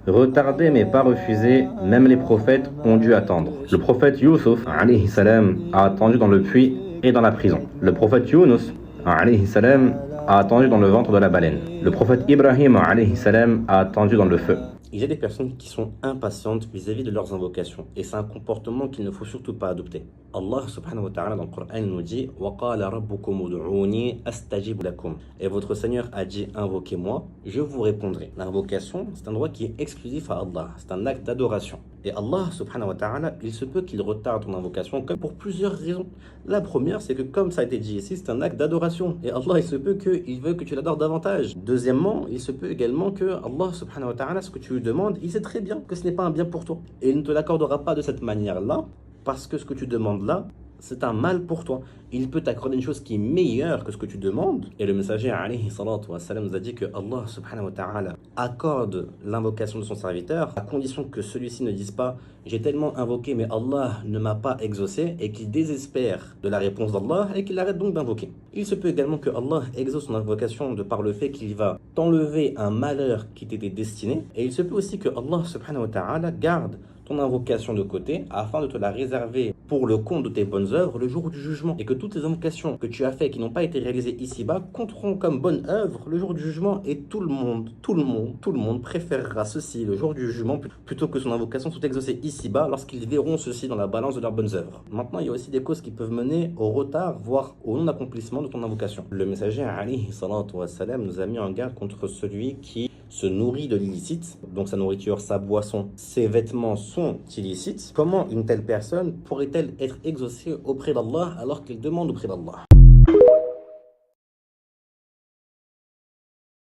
Retardé mais pas refusé, même les prophètes ont dû attendre. Le prophète Youssouf alayhi salam, a attendu dans le puits et dans la prison. Le prophète Younous alayhi salam, a attendu dans le ventre de la baleine. Le prophète Ibrahim alayhi salam, a attendu dans le feu. Il y a des personnes qui sont impatientes vis-à-vis de leurs invocations et c'est un comportement qu'il ne faut surtout pas adopter. Allah subhanahu wa ta'ala dans le Coran nous dit وَقَالَ رَبُّكُمُ ادْعُونِي أَسْتَجِبْ لَكُمْ. Et votre Seigneur a dit invoquez-moi, je vous répondrai. L'invocation, c'est un droit qui est exclusif à Allah, c'est un acte d'adoration. Et Allah subhanahu wa ta'ala, il se peut qu'il retarde ton invocation comme pour plusieurs raisons. La première, c'est que comme ça a été dit ici, c'est un acte d'adoration. Et Allah, il se peut qu'il veut que tu l'adores davantage. Deuxièmement, il se peut également que Allah subhanahu wa ta'ala, ce que tu lui demandes, il sait très bien que ce n'est pas un bien pour toi. Et il ne te l'accordera pas de cette manière-là, parce que ce que tu demandes là, c'est un mal pour toi. Il peut t'accorder une chose qui est meilleure que ce que tu demandes. Et le messager alayhi salatu wa salam nous a dit que Allah subhanahu wa ta'ala accorde l'invocation de son serviteur à condition que celui-ci ne dise pas j'ai tellement invoqué mais Allah ne m'a pas exaucé et qu'il désespère de la réponse d'Allah et qu'il arrête donc d'invoquer. Il se peut également que Allah exauce son invocation de par le fait qu'il va t'enlever un malheur qui t'était destiné. Et il se peut aussi que Allah subhanahu wa ta'ala garde ton invocation de côté afin de te la réserver pour le compte de tes bonnes œuvres le jour du jugement et que toutes les invocations que tu as faites qui n'ont pas été réalisées ici-bas compteront comme bonnes œuvres le jour du jugement et tout le monde préférera ceci le jour du jugement plutôt que son invocation soit exaucée ici-bas lorsqu'ils verront ceci dans la balance de leurs bonnes œuvres. Maintenant, il y a aussi des causes qui peuvent mener au retard, voire au non-accomplissement de ton invocation. Le messager alayhi salatu wa salam nous a mis en garde contre celui qui se nourrit de l'illicite, donc sa nourriture, sa boisson, ses vêtements sont illicites. Comment une telle personne pourrait-elle être exaucée auprès d'Allah alors qu'il demande auprès d'Allah?